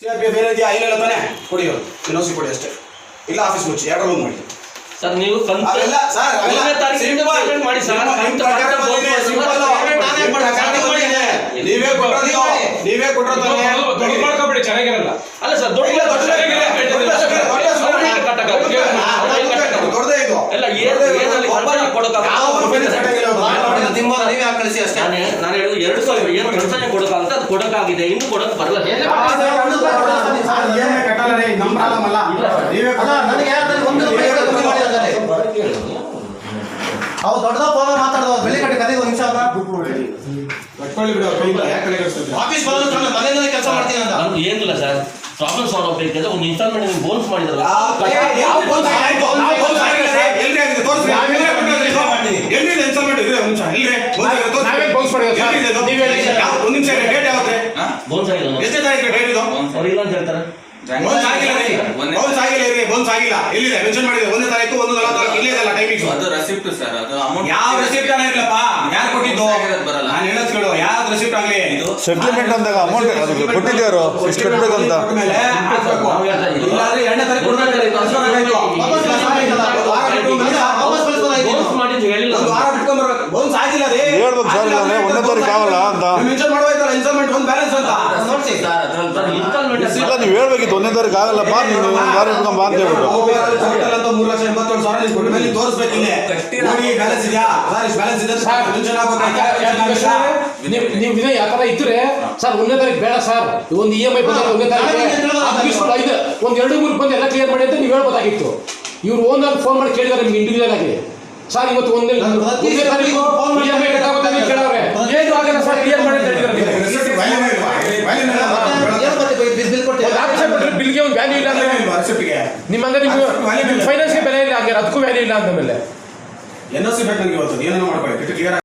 CRP ಬೇರೆ ಇದೆಯಾ ಇಲ್ಲ ತಾನೆ ಕೊಡಿ ಎನ್ಒಸಿ ಕೊಡಿ ಅಷ್ಟೇ ಇಲ್ಲ ಆಫೀಸ್ ಮುಚ್ಚಿ ಎರಡು ರೂಮ್ ಮಾಡಿ ಸರ್ ನೀವು ಅವೆಲ್ಲ ಸರ್ ಅವೆಲ್ಲ ಪೇಮೆಂಟ್ ಮಾಡಿ ಸರ್ ನೀವೇ ಕೊಟ್ಟರು ದೊಡ್ಡ ಮಾಡ್ಕೊಬೇಡಿ ಚೆನ್ನಾಗಿರಲ್ಲ ಅಲ್ಲ ಸರ್ ದೊಡ್ಡದೇ ಇದು ಎಲ್ಲ ಏನಲ್ಲಿ ನಾನು ಹೇಳುದು 2,000 ಏನು ಖರ್ಚನೆ ಕೊಡೋಕ್ಕಾಗುತ್ತೆ ಅದು ಕೊಡೋಕ್ಕಾಗಿದೆ ಇನ್ನು ಕೊಡೋಕೆ ಬರಲ್ಲ ಅವು ದೊಡ್ಡದ ಫೋನ್ ಮಾತಾಡೋದು ಬೆಳ್ಳಿ ಕಟ್ಟಿ ಕತೆಗೆ ಒಂದು ನಿಮಿಷ ಆಫೀಸ್ ಮನೆಯಲ್ಲಿ ಕೆಲಸ ಮಾಡ್ತೀನಿ ಅಂತ ನಮ್ದು ಏನಿಲ್ಲ ಸರ್ ಪ್ರಾಬ್ಲಮ್ ಸಾಲ್ವ್ ಆಗಬೇಕಾದ್ರೆ ಒಂದು ಇನ್ಸ್ಟಾಲ್ಮೆಂಟ್ ನೀವು ಬೋನ್ಸ್ ಮಾಡಿದ್ರಲ್ಲ ಬೋನ್ಸ್ ಆಗಿಲ್ಲ ಅವ್ರು ಇಲ್ಲ ಅಂತ ಹೇಳ್ತಾರೆ ಆಗಿಲ್ಲ ಎಲ್ಲಿದೆ ಮೆನ್ಷನ್ ಮಾಡಿದೆ 1ನೇ ತಾರೀಕು 1:44 ಇಲ್ಲೇ ಇದಲ್ಲ ಟೈಮಿಂಗ್ ಅದು ರೆಸಿಪ್ಟ್ ಸರ್ ಅದು ಅಮೌಂಟ್ ಯಾವ ರೆಸಿಪ್ಟ್ ಇರಲ್ಲಪ್ಪ ಯಾರು ಕೊಟ್ಟಿದ್ದು ಬರಲ್ಲ ನಾನು ಹೇಳೋದು ಕೇಳು ಯಾವ ರೆಸಿಪ್ಟ್ ಆಗಲಿ ಇದು ಸೆಟ್ಲ್ಮೆಂಟ್ ಅಂದಾಗ ಅಮೌಂಟ್ ಅದು ಕೊಟ್ಟಿದ್ಯಾರು ಎಷ್ಟು ಕಟ್ಟಬೇಕಂತ ಇಲ್ಲಾಂದ್ರೆ 2ನೇ ತಾರೀಕು ಬೋನ್ಸ್ ಆಗಿಲ್ಲ ರೀ ಹೇಳ್ಬೇಕು ಸರ್ 1ನೇ ತಾರೀಕು ಆಗಲ್ಲ ಅಂತ ಮೆನ್ಷನ್ ಮಾಡುವಾಯ್ತಲ್ಲ ಇನ್ಸ್ಟಾಲ್ಮೆಂಟ್ ಒಂದು ಬ್ಯಾಲೆನ್ಸ್ ಅಂತ ನೋಡಿ ಸರ್ ಅದ್ರಲ್ಲಿ ಇನ್ಸ್ಟಾಲ್ಮೆಂಟ್ ಇಲ್ಲ ನೀವು ಹೇಳ್ಬೇಕಿತ್ತು 1ನೇ ತಾರೀಕು ಆಗಲ್ಲಪ್ಪ ನೀನು ವಾರ ಇಟ್ಕೊಂಬ ಅಂತ ಹೇಳ್ಬಿಟ್ಟು 3,87,000 ನೀವು ಕೊಟ್ಟ ಮೇಲೆ ತೋರಿಸ್ಬೇಕು ಇಲ್ಲಿ ನೋಡಿ ಬ್ಯಾಲೆನ್ಸ್ ಇದೆಯಾ ಸರ್ ಬ್ಯಾಲೆನ್ಸ್ ಇದೆ ಮೆನ್ಷನ್ ನೀವು ದಿನ ಯಾವ ತರ ಇದ್ರೆ ಸರ್ 1ನೇ ತಾರೀಕು ಬೇಡ ಸರ್ ಒಂದು EMI ಬಂದ್ರೆ 1ನೇ ತಾರೀಕು ಒಂದು 2-3 ಬಂದು ಎಲ್ಲ ಕ್ಲಿಯರ್ ಮಾಡಿ ಅಂತ ನೀವು ಹೇಳ್ಬೋದಾಗಿತ್ತು ಇವ್ರು ಓನರ್ ಫೋನ್ ಮಾಡಿ ಕೇಳಿದಾರೆ ನಿಮ್ಗೆ ಇಂಡಿವಿಜುವಲ್ ಆಗಿ ಸರ್ ಇವತ್ತು 1ನೇ ತಾರೀಕು EMI ಕಟ್ಟಾಗುತ್ತೆ ಅಂತ ಕೇಳವ್ರೆ ಏನು ಆಗಲ್ಲ ಸರ್ ಕ್ಲಿಯರ್ ಮಾಡಿ ಅಂತ ಹೇಳಿದ್ರೆ ಬಿಲ್ಗೆ ಒಂದು ವ್ಯಾಲ್ಯೂ ಇಲ್ಲ ಅಂದ್ರೆ ನಿಮ್ಮಂಗ ನಿಮ್ಗೆ ಫೈನಾನ್ಸ್ಗೆ ಬೆಲೆ ಇಲ್ಲ ಹಂಗಾರೆ ಅದಕ್ಕೂ ವ್ಯಾಲ್ಯೂ ಇಲ್ಲ ಅಂದಮೇಲೆ ಎನ್ಒಸಿ ಬೇಕು ನನಗೆ ಇವತ್ತು ಏನೇನೋ ಮಾಡ್ಕೊಳ್ಳಿ ಕ್ಲಿಯರ್